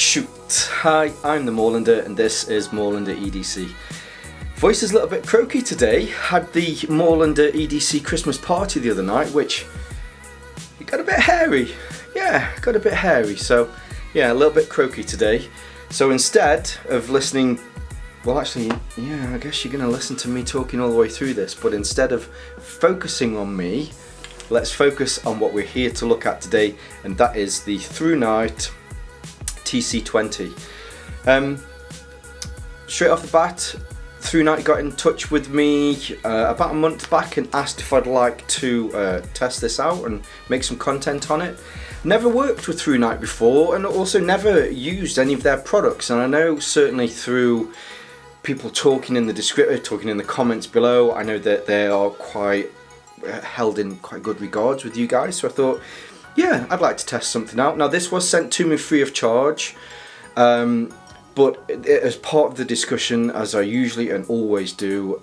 Shoot! Hi, I'm the Moorlander and this is Moorlander EDC. Voice is a little bit croaky today. Had the Moorlander EDC Christmas party the other night, which it got a bit hairy. Yeah, got a bit hairy, so yeah, a little bit croaky today. So instead of listening, well actually, yeah, I guess you're going to listen to me talking all the way through this, but instead of focusing on me, let's focus on what we're here to look at today, and that is the Thrunite TC20. Straight off the bat, Thrunite got in touch with me about a month back and asked if I'd like to test this out and make some content on it. Never worked with Thrunite before and also never used any of their products, and I know certainly through people talking in the description, talking in the comments below, I know that they are quite held in quite good regards with you guys, so I thought, yeah, I'd like to test something out. Now this was sent to me free of charge, but as part of the discussion, as I usually and always do,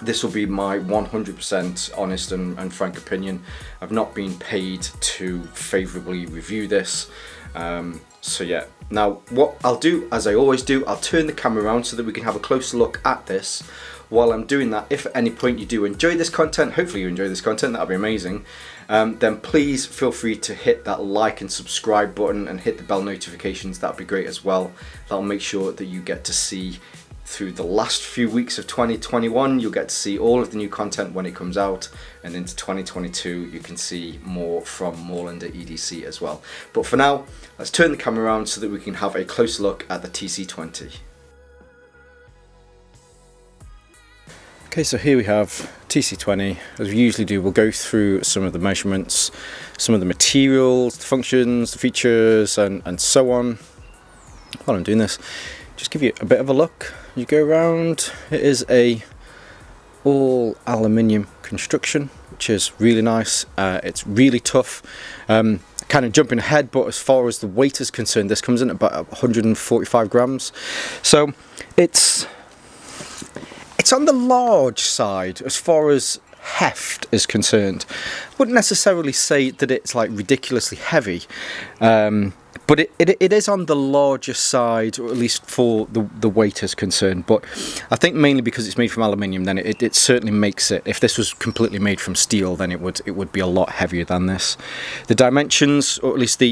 this will be my 100% honest and frank opinion. I've not been paid to favourably review this, so yeah. Now what I'll do, as I always do, I'll turn the camera around so that we can have a closer look at this. While I'm doing that, if at any point you do enjoy this content, hopefully you enjoy this content, that'll be amazing, then please feel free to hit that like and subscribe button and hit the bell notifications. That'll be great as well. That'll make sure that you get to see through the last few weeks of 2021, you'll get to see all of the new content when it comes out, and into 2022 you can see more from Moorlander EDC as well. But for now, let's turn the camera around so that we can have a closer look at the TC20. Okay, so here we have TC20. As we usually do, we'll go through some of the measurements, some of the materials, the functions, the features, and so on. While I'm doing this, just give you a bit of a look. You go around, it is a all aluminium construction, which is really nice. It's really tough. Kind of jumping ahead, but as far as the weight is concerned, this comes in at about 145 grams. So it's on the large side as far as heft is concerned. I wouldn't necessarily say that it's like ridiculously heavy, but it is on the larger side, or at least for the weight is concerned. But I think mainly because it's made from aluminium, then it certainly makes it. If this was completely made from steel, then it would be a lot heavier than this. The dimensions, or at least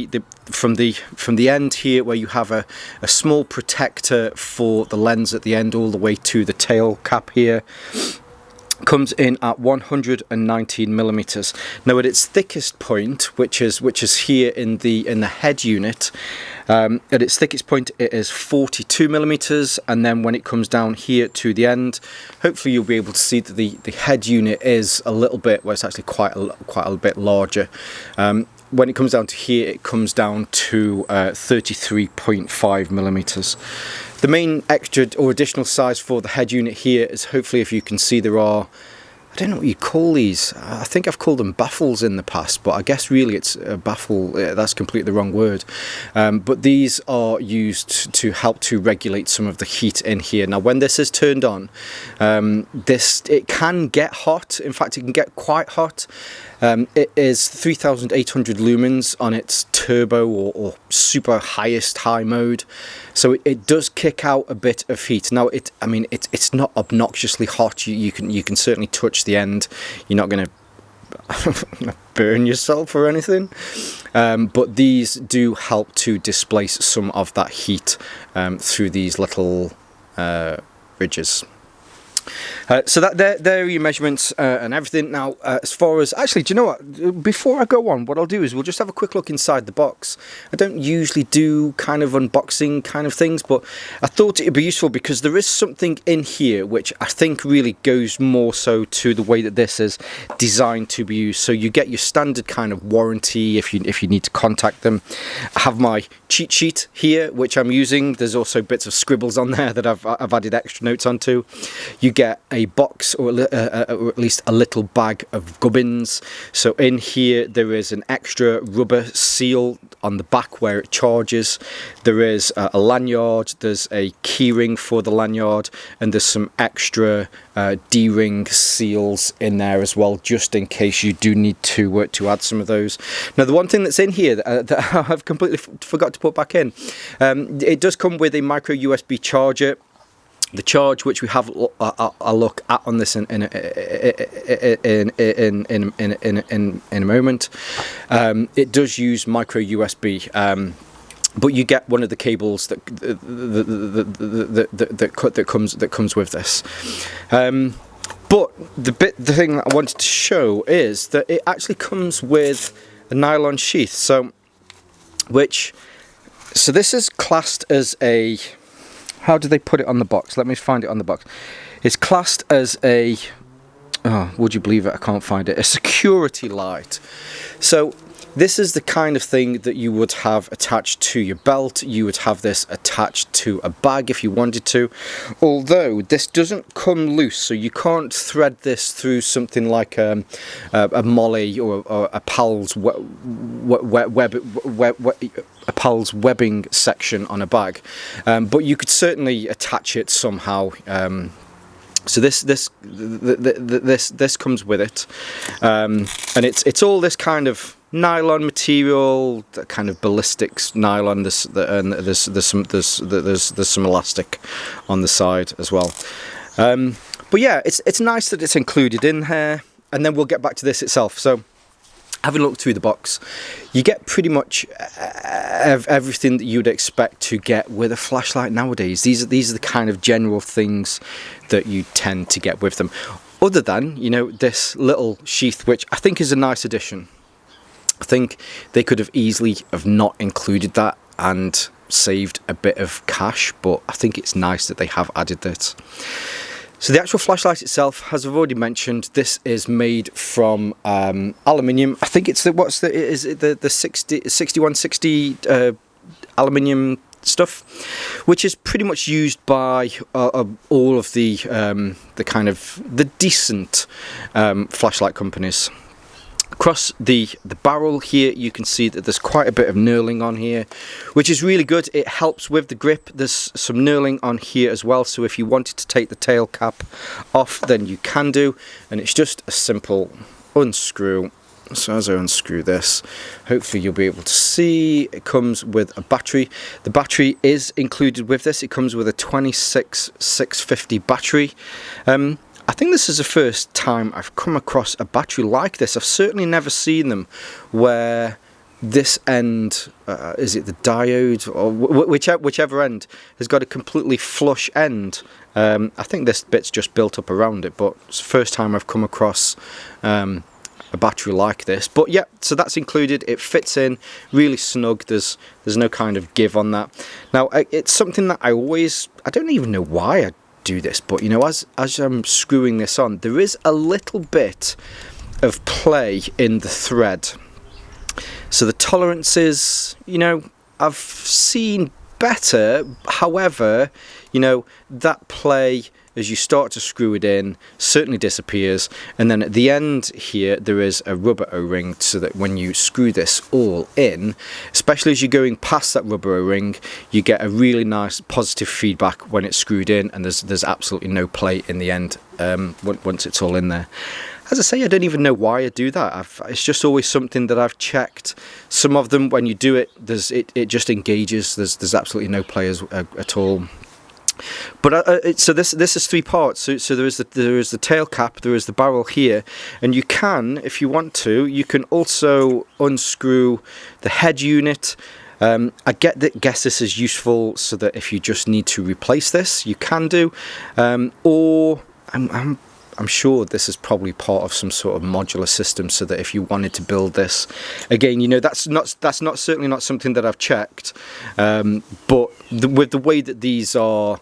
from the end here, where you have a small protector for the lens at the end, all the way to the tail cap here, comes in at 119 millimeters. Now at its thickest point, which is here in the head unit, at its thickest point it is 42 millimeters, and then when it comes down here to the end, hopefully you'll be able to see that the head unit is a little bit, well, it's actually quite a bit larger. When it comes down to here, it comes down to 33.5 millimeters. The main extra or additional size for the head unit here is, hopefully if you can see, there are, I don't know what you call these. I think I've called them baffles in the past, but I guess really it's a baffle. That's completely the wrong word. But these are used to help to regulate some of the heat in here. Now, when this is turned on, it can get hot. In fact, it can get quite hot. It is 3,800 lumens on its turbo or super highest high mode, so it does kick out a bit of heat. Now, it's not obnoxiously hot. You can certainly touch the end. You're not going to burn yourself or anything, but these do help to displace some of that heat through these little ridges. So there are your measurements and everything. Now, as far as, actually, do you know what? Before I go on, what I'll do is we'll just have a quick look inside the box. I don't usually do kind of unboxing kind of things, but I thought it'd be useful because there is something in here which I think really goes more so to the way that this is designed to be used. So you get your standard kind of warranty if you need to contact them. I have my cheat sheet here, which I'm using. There's also bits of scribbles on there that I've added extra notes onto. You get a box or at least a little bag of gubbins. So in here there is an extra rubber seal on the back where it charges. There is a lanyard, there's a keyring for the lanyard, and there's some extra D-ring seals in there as well, just in case you do need to add some of those. Now the one thing that's in here that I've completely forgot to put back in, it does come with a micro USB charger. The charge, which we have a look at on this in a moment, it does use micro USB. But you get one of the cables that comes with this. But the thing that I wanted to show is that it actually comes with a nylon sheath. So this is classed as a, how do they put it on the box? Let me find it on the box. It's classed as a, oh, would you believe it? I can't find it. A security light. So this is the kind of thing that you would have attached to your belt. You would have this attached to a bag if you wanted to. Although this doesn't come loose, so you can't thread this through something like a molly or a PALS a PALS webbing section on a bag. But you could certainly attach it somehow. So this comes with it, and it's all this kind of nylon material, that kind of ballistics nylon. There's some elastic on the side as well. But yeah, it's nice that it's included in here. And then we'll get back to this itself. So, having a look through the box, you get pretty much everything that you'd expect to get with a flashlight nowadays. These are the kind of general things that you tend to get with them. Other than, you know, this little sheath, which I think is a nice addition. I think they could have easily have not included that and saved a bit of cash, but I think it's nice that they have added this. So the actual flashlight itself, as I've already mentioned, this is made from aluminium. I think it's the 6160 aluminium stuff, which is pretty much used by all of the kind of the decent flashlight companies. Across the barrel here, you can see that there's quite a bit of knurling on here, which is really good. It helps with the grip. There's some knurling on here as well, so if you wanted to take the tail cap off, then you can do, and it's just a simple unscrew. So as I unscrew this, hopefully you'll be able to see it comes with a battery. The battery is included with this. It comes with a 26650 battery. I think this is the first time I've come across a battery like this. I've certainly never seen them where this end, is it the diode, or whichever end, has got a completely flush end. I think this bit's just built up around it, but it's the first time I've come across a battery like this. But yeah, so that's included. It fits in really snug. There's no kind of give on that. Now, it's something that I don't even know why I do this, but you know, as I'm screwing this on, there is a little bit of play in the thread. So the tolerances, you know, I've seen better. However, you know, that play as you start to screw it in certainly disappears, and then at the end here there is a rubber O-ring, so that when you screw this all in, especially as you're going past that rubber O-ring, you get a really nice positive feedback when it's screwed in, and there's absolutely no play in the end once it's all in there. As I say, I don't even know why I do that. It's just always something that I've checked. Some of them, when you do it, it just engages. There's absolutely no play at all. But so this is three parts. So there is the tail cap, there is the barrel here, and you can, if you want to, you can also unscrew the head unit. I guess this is useful so that if you just need to replace this, you can do, or I'm sure this is probably part of some sort of modular system, so that if you wanted to build this, again, you know, that's certainly not something that I've checked, but with the way that these are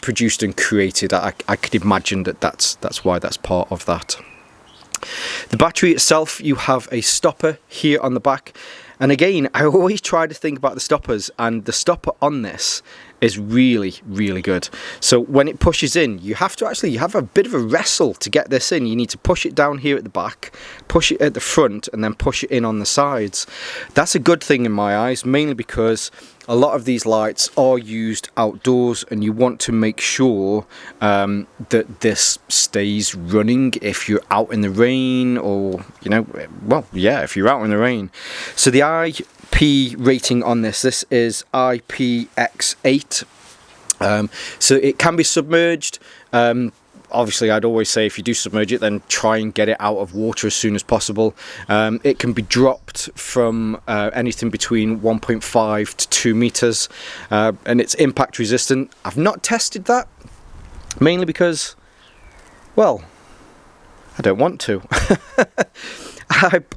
produced and created, I could imagine that's why that's part of that. The battery itself, you have a stopper here on the back, And again, I always try to think about the stoppers, and the stopper on this is really, really good. So when it pushes in, you have a bit of a wrestle to get this in. You need to push it down here at the back, push it at the front, and then push it in on the sides. That's a good thing in my eyes, mainly because a lot of these lights are used outdoors, and you want to make sure that this stays running if you're out in the rain, or, you know, well, yeah, if you're out in the rain. So the IP rating on this is IPX8. So it can be submerged. Obviously, I'd always say if you do submerge it, then try and get it out of water as soon as possible. It can be dropped from anything between 1.5 to 2 meters, and it's impact resistant. I've not tested that, mainly because, well, I don't want to.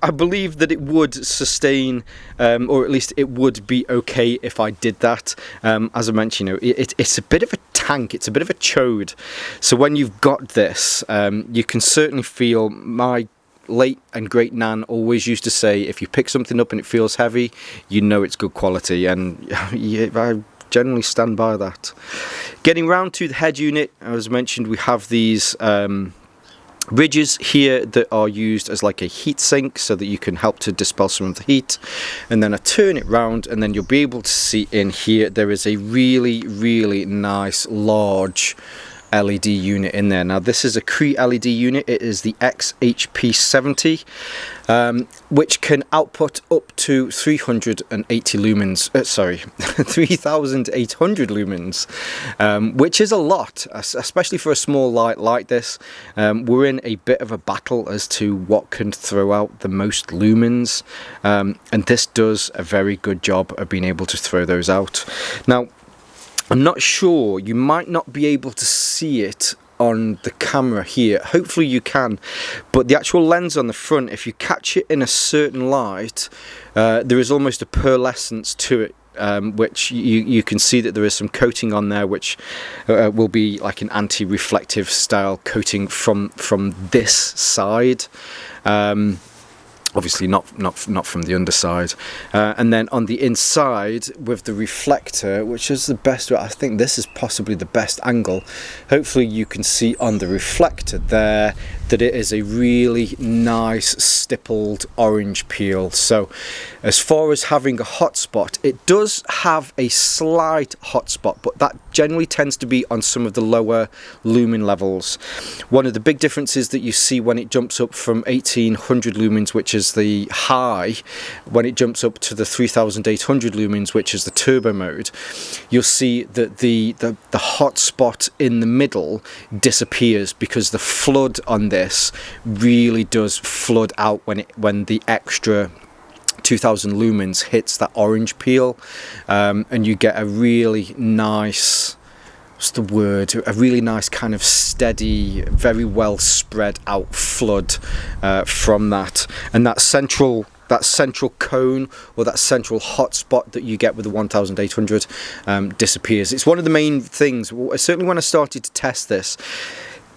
I believe that it would sustain, or at least it would be okay if I did that. As I mentioned, you know, it's a bit of a tank, it's a bit of a chode. So when you've got this, you can certainly feel, my late and great Nan always used to say, if you pick something up and it feels heavy, you know it's good quality, and yeah, I generally stand by that. Getting round to the head unit, as mentioned, we have these ridges here that are used as like a heat sink, so that you can help to dispel some of the heat. And then I turn it round, and then you'll be able to see in here there is a really, really nice large LED unit in there. Now this is a Cree LED unit. It is the XHP70, which can output up to 380 lumens, sorry, 3,800 lumens, which is a lot, especially for a small light like this. We're in a bit of a battle as to what can throw out the most lumens, and this does a very good job of being able to throw those out. Now, I'm not sure, you might not be able to see it on the camera here, hopefully you can, but the actual lens on the front, if you catch it in a certain light, there is almost a pearlescence to it, which you can see that there is some coating on there, which will be like an anti-reflective style coating from this side. Obviously not from the underside, and then on the inside with the reflector, which is the best, I think this is possibly the best angle. Hopefully you can see on the reflector there that it is a really nice stippled orange peel. So as far as having a hotspot, it does have a slight hotspot, but that generally tends to be on some of the lower lumen levels. One of the big differences that you see when it jumps up from 1800 lumens, which is the high, when it jumps up to the 3800 lumens, which is the turbo mode, you'll see that the hotspot in the middle disappears, because the flood on this really does flood out when the extra 2000 lumens hits that orange peel, and you get a really nice, what's the word, a really nice kind of steady, very well spread out flood from that. And that central cone, or that central hotspot that you get with the 1800 disappears. It's one of the main things, certainly when I started to test this,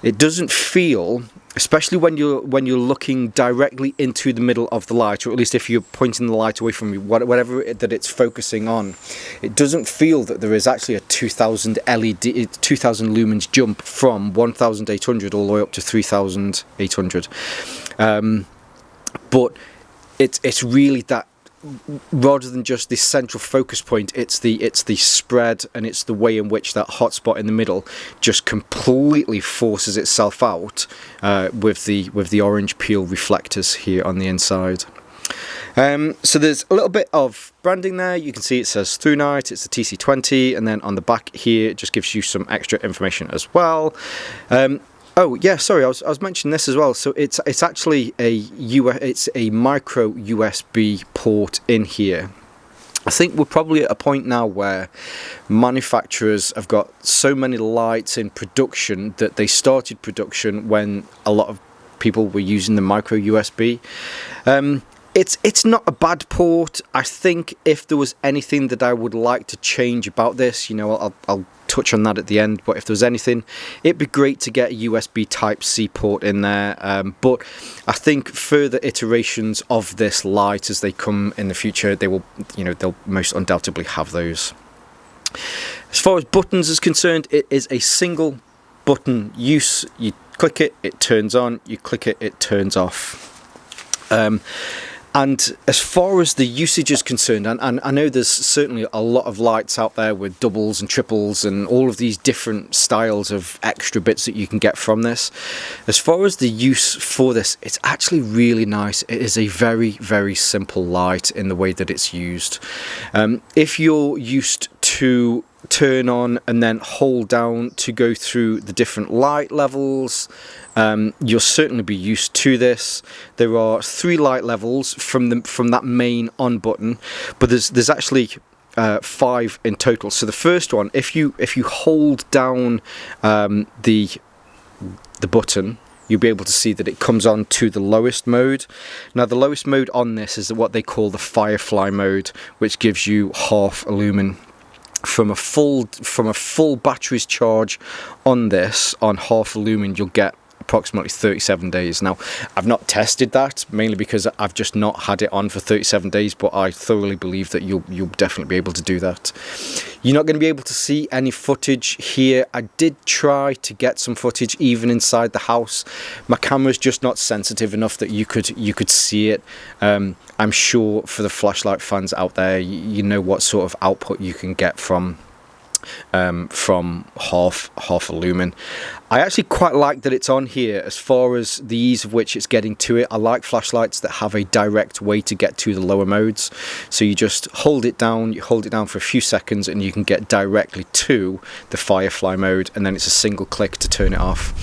it doesn't feel, especially when you're looking directly into the middle of the light, or at least if you're pointing the light away from you, whatever that it's focusing on, it doesn't feel that there is actually a 2000 lumens jump from 1800 all the way up to 3800. But it's really that, rather than just this central focus point, it's the spread, and it's the way in which that hotspot in the middle just completely forces itself out with the orange peel reflectors here on the inside. So there's a little bit of branding there. You can see it says Thrunite, it's the TC20, and then on the back here it just gives you some extra information as well. Oh yeah, sorry, I was mentioning this as well. So it's actually it's a micro USB port in here. I think we're probably at a point now where manufacturers have got so many lights in production that they started production when a lot of people were using the micro USB. It's not a bad port. I think if there was anything that I would like to change about this, you know, I'll touch on that at the end, but if there was anything, it'd be great to get a USB Type-C port in there, but I think further iterations of this light as they come in the future, they will, you know, they'll most undoubtedly have those. As far as buttons is concerned, it is a single button use. You click it, it turns on, you click it, it turns off. And as far as the usage is concerned, and I know there's certainly a lot of lights out there with doubles and triples and all of these different styles of extra bits that you can get from this. As far as the use for this, it's actually really nice. It is a very, very simple light in the way that it's used. If you're used to turn on and then hold down to go through the different light levels, you'll certainly be used to this. There are 3 light levels from that main on button, but there's actually 5 in total. So the first one, if you hold down the button, you'll be able to see that it comes on to the lowest mode. Now the lowest mode on this is what they call the Firefly mode, which gives you half a lumen. From a full battery's charge on this, on half a lumen, you'll get approximately 37 days. Now, I've not tested that, mainly because I've just not had it on for 37 days, but I thoroughly believe that you'll definitely be able to do that. You're not going to be able to see any footage here. I did try to get some footage even inside the house. My camera's just not sensitive enough that you could see it. I'm sure for the flashlight fans out there, you know what sort of output you can get from half a lumen. I actually quite like that it's on here as far as the ease of which it's getting to it. I like flashlights that have a direct way to get to the lower modes. So you just hold it down, for a few seconds and you can get directly to the Firefly mode, and then it's a single click to turn it off.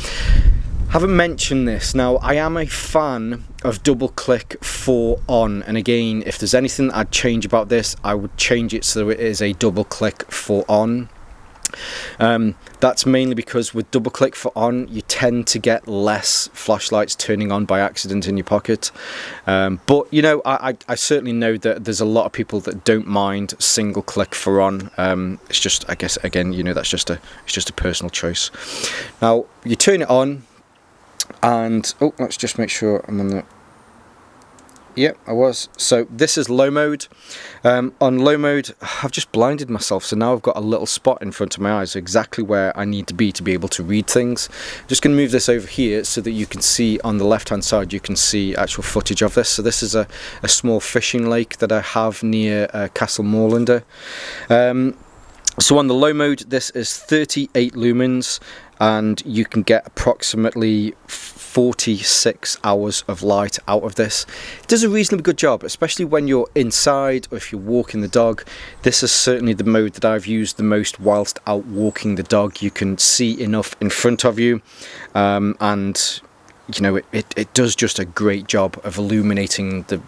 Haven't mentioned this. Now, I am a fan of double click for on, and again, if there's anything that I'd change about this, I would change it so it is a double click for on. That's mainly because with double click for on, you tend to get less flashlights turning on by accident in your pocket. But you know, I certainly know that there's a lot of people that don't mind single click for on. It's just, I guess, again, you know, it's just a personal choice. Now you turn it on. And let's just make sure I'm on the. Yep, I was. So this is low mode. On low mode, I've just blinded myself, so now I've got a little spot in front of my eyes, exactly where I need to be able to read things. I'm just going to move this over here so that you can see on the left hand side, you can see actual footage of this. So this is a small fishing lake that I have near Castle Moorlander. So on the low mode, this is 38 lumens, and you can get approximately 46 hours of light out of this. It does a reasonably good job, especially when you're inside or if you're walking the dog. This is certainly the mode that I've used the most whilst out walking the dog. You can see enough in front of you, and you know, it does just a great job of illuminating the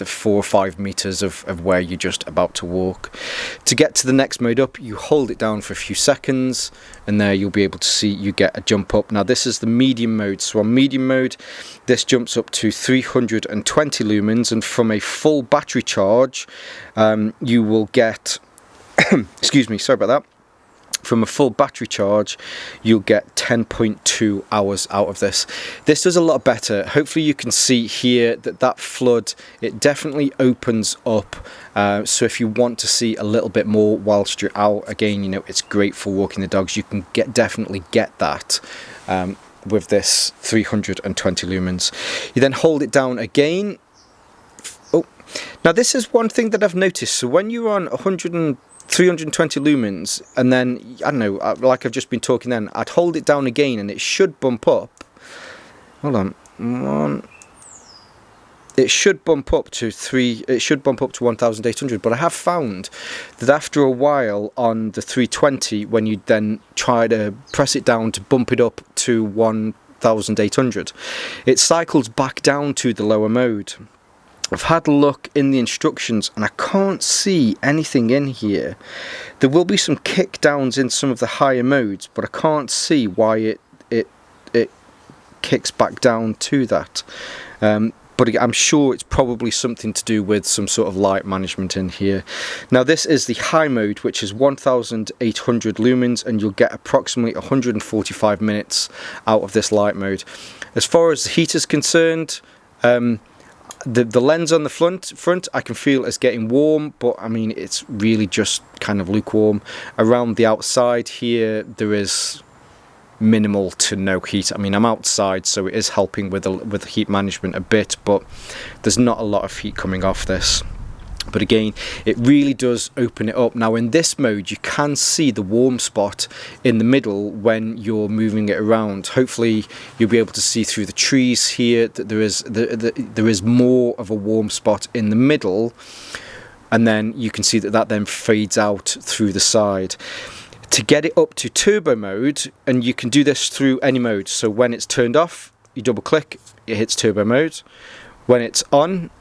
4 or 5 meters of where you're just about to walk. To get to the next mode up, you hold it down for a few seconds, and there you'll be able to see you get a jump up. Now this is the medium mode, so on medium mode this jumps up to 320 lumens, and from a full battery charge you will get excuse me, sorry about that. From a full battery charge, you'll get 10.2 hours out of this. This does a lot better. Hopefully you can see here that flood, it definitely opens up. So if you want to see a little bit more whilst you're out, again, you know, it's great for walking the dogs. You can definitely get that with this 320 lumens. You then hold it down again. Now this is one thing that I've noticed. So when you're on 320 lumens, and then, I don't know, like I've just been talking then, I'd hold it down again and it should bump up. Hold on. It should bump up to 1800, but I have found that after a while on the 320, when you then try to press it down to bump it up to 1800, it cycles back down to the lower mode. I've had a look in the instructions and I can't see anything in here. There will be some kick downs in some of the higher modes, but I can't see why it kicks back down to that. but I'm sure it's probably something to do with some sort of light management in here. Now this is the high mode, which is 1800 lumens, and you'll get approximately 145 minutes out of this light mode. As far as the heat is concerned, the lens on the front I can feel is getting warm, but I mean it's really just kind of lukewarm. Around the outside here there is minimal to no heat. I mean, I'm outside, so it is helping with the heat management a bit, but there's not a lot of heat coming off this. But again, it really does open it up. Now in this mode you can see the warm spot in the middle when you're moving it around. Hopefully you'll be able to see through the trees here that there is more of a warm spot in the middle, and then you can see that then fades out through the side. To get it up to turbo mode, and you can do this through any mode, so when it's turned off you double click, it hits turbo mode. When it's on,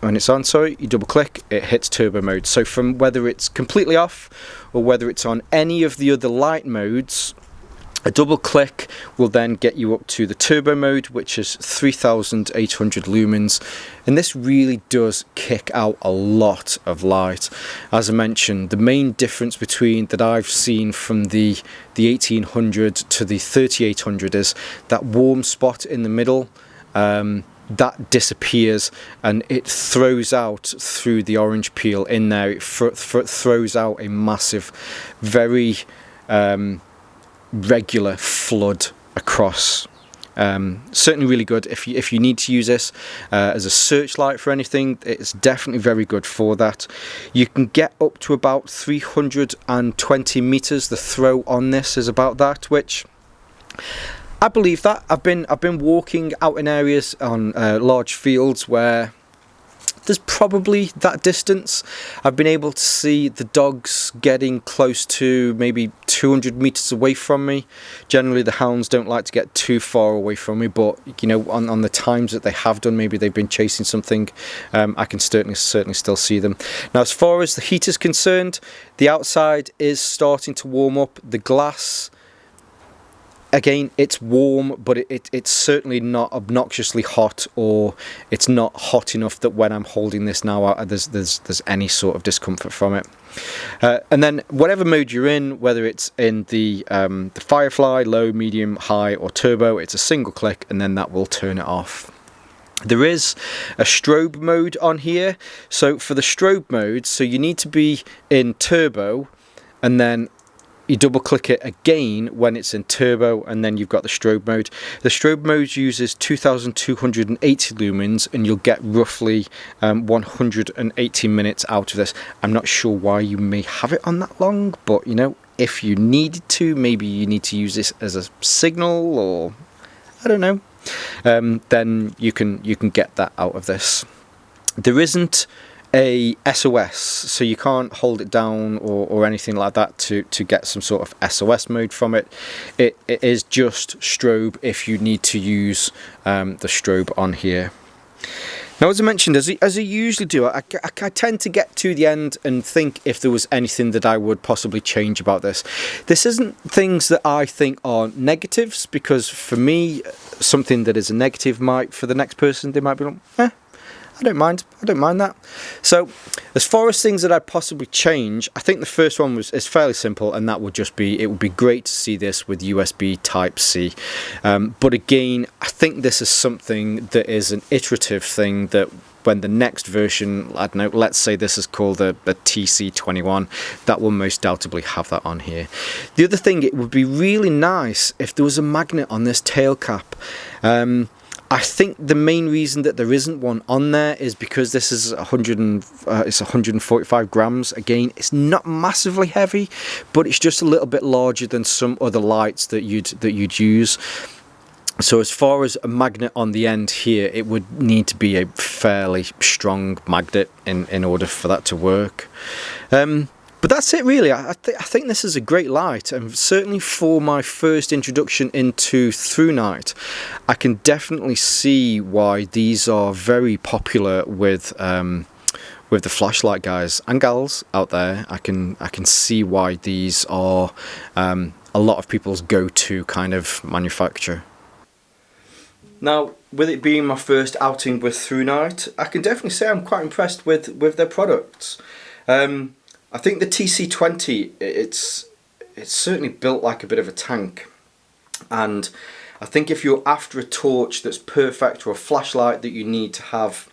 you double click, it hits turbo mode. So from whether it's completely off or whether it's on any of the other light modes, a double click will then get you up to the turbo mode, which is 3800 lumens, and this really does kick out a lot of light. As I mentioned, the main difference between that I've seen from the 1800 to the 3800 is that warm spot in the middle. That disappears and it throws out through the orange peel in there. It throws out a massive, very regular flood across. Certainly really good if you need to use this as a searchlight for anything. It's definitely very good for that. You can get up to about 320 meters. The throw on this is about that, which I believe that. I've been walking out in areas on large fields where there's probably that distance. I've been able to see the dogs getting close to maybe 200 meters away from me. Generally the hounds don't like to get too far away from me, but you know, on the times that they have done, maybe they've been chasing something, I can certainly still see them. Now as far as the heat is concerned, the outside is starting to warm up. The glass, again, it's warm, but it's certainly not obnoxiously hot, or it's not hot enough that when I'm holding this now, there's any sort of discomfort from it. And then whatever mode you're in, whether it's in the Firefly, low, medium, high, or turbo, it's a single click, and then that will turn it off. There is a strobe mode on here. So for the strobe mode, so you need to be in turbo, and then you double click it again when it's in turbo, and then you've got the strobe mode. The strobe mode uses 2280 lumens, and you'll get roughly 180 minutes out of this. I'm not sure why you may have it on that long, but you know, if you needed to, maybe you need to use this as a signal, or I don't know, then you can get that out of this. There isn't a SOS, so you can't hold it down or anything like that to get some sort of SOS mode from it. It is just strobe if you need to use the strobe on here. Now, as I mentioned, as I usually do, I tend to get to the end and think if there was anything that I would possibly change about this. This isn't things that I think are negatives, because for me, something that is a negative might, for the next person, they might be like, I don't mind that. So as far as things that I'd possibly change, I think the first one is fairly simple, and that would just be, it would be great to see this with USB Type-C. But again, I think this is something that is an iterative thing, that when the next version, I don't know, let's say this is called the TC21, that will most doubtably have that on here. The other thing, it would be really nice if there was a magnet on this tail cap. I think the main reason that there isn't one on there is because this is it's 145 grams. Again, it's not massively heavy, but it's just a little bit larger than some other lights that you'd use. So as far as a magnet on the end here, it would need to be a fairly strong magnet in order for that to work. But that's it really. I think this is a great light, and certainly for my first introduction into Thrunite, I can definitely see why these are very popular with the flashlight guys and gals out there. I can see why these are a lot of people's go-to kind of manufacturer. Now, with it being my first outing with Thrunite, I can definitely say I'm quite impressed with their products. I think the TC20, it's certainly built like a bit of a tank, and I think if you're after a torch that's perfect, or a flashlight that you need to have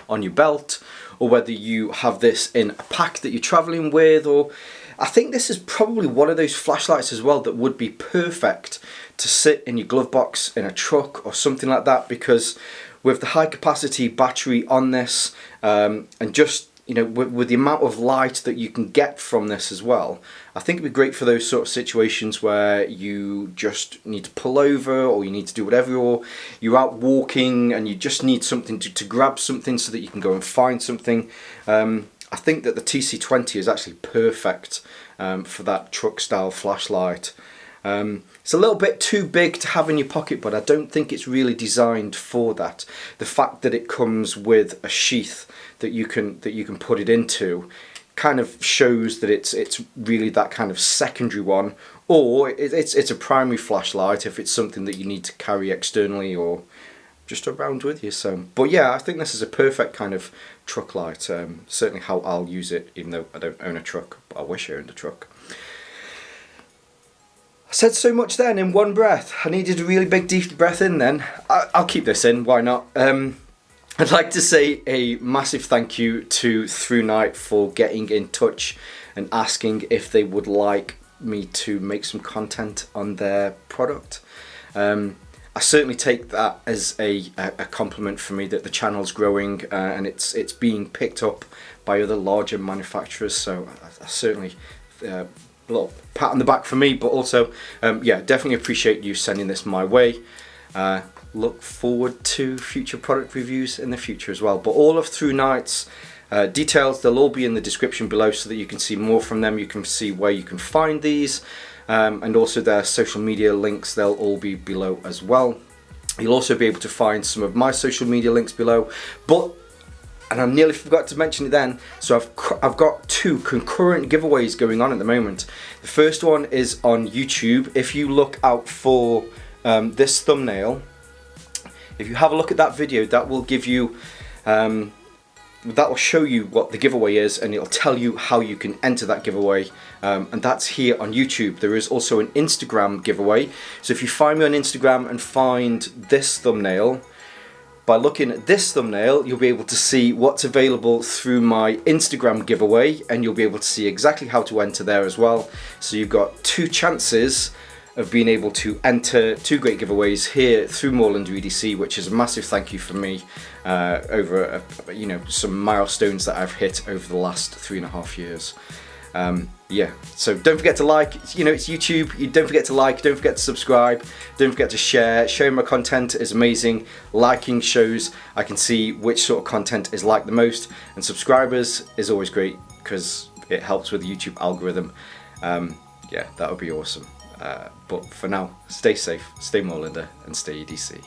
on your belt, or whether you have this in a pack that you're traveling with, or I think this is probably one of those flashlights as well that would be perfect to sit in your glove box in a truck or something like that, because with the high capacity battery on this, and just, you know, with the amount of light that you can get from this as well, I think it'd be great for those sort of situations where you just need to pull over, or you need to do whatever, or you're out walking and you just need something to grab something so that you can go and find something. I think that the TC20 is actually perfect for that truck style flashlight. It's a little bit too big to have in your pocket, but I don't think it's really designed for that. The fact that it comes with a sheath that you can put it into kind of shows that it's really that kind of secondary one, or it's a primary flashlight if it's something that you need to carry externally or just around with you. So, but yeah, I think this is a perfect kind of truck light. Certainly how I'll use it, even though I don't own a truck, but I wish I owned a truck. I said so much then in one breath. I needed a really big deep breath in then. I'll keep this in, why not? I'd like to say a massive thank you to Thrunite for getting in touch and asking if they would like me to make some content on their product. I certainly take that as a compliment for me, that the channel's growing and it's being picked up by other larger manufacturers, so I certainly a little pat on the back for me, but also yeah, definitely appreciate you sending this my way. Look forward to future product reviews in the future as well. But all of Thrunite's details, they'll all be in the description below so that you can see more from them. You can see where you can find these, and also their social media links, they'll all be below as well. You'll also be able to find some of my social media links below. But, and I nearly forgot to mention it then, so I've got 2 concurrent giveaways going on at the moment. The first one is on YouTube. If you look out for this thumbnail, if you have a look at that video, that will give you, that will show you what the giveaway is, and it'll tell you how you can enter that giveaway, and that's here on YouTube. There is also an Instagram giveaway, so if you find me on Instagram and find this thumbnail, by looking at this thumbnail, you'll be able to see what's available through my Instagram giveaway, and you'll be able to see exactly how to enter there as well. So you've got 2 chances of being able to enter 2 great giveaways here through Moorlander EDC, which is a massive thank you from me over you know, some milestones that I've hit over the last 3.5 years. Yeah, so don't forget to like, you know, it's YouTube. You don't forget to like, don't forget to subscribe, don't forget to share. Sharing my content is amazing. Liking shows I can see which sort of content is liked the most, and subscribers is always great because it helps with the YouTube algorithm. Yeah, that would be awesome. But for now, stay safe, stay Moorlander, and stay EDC.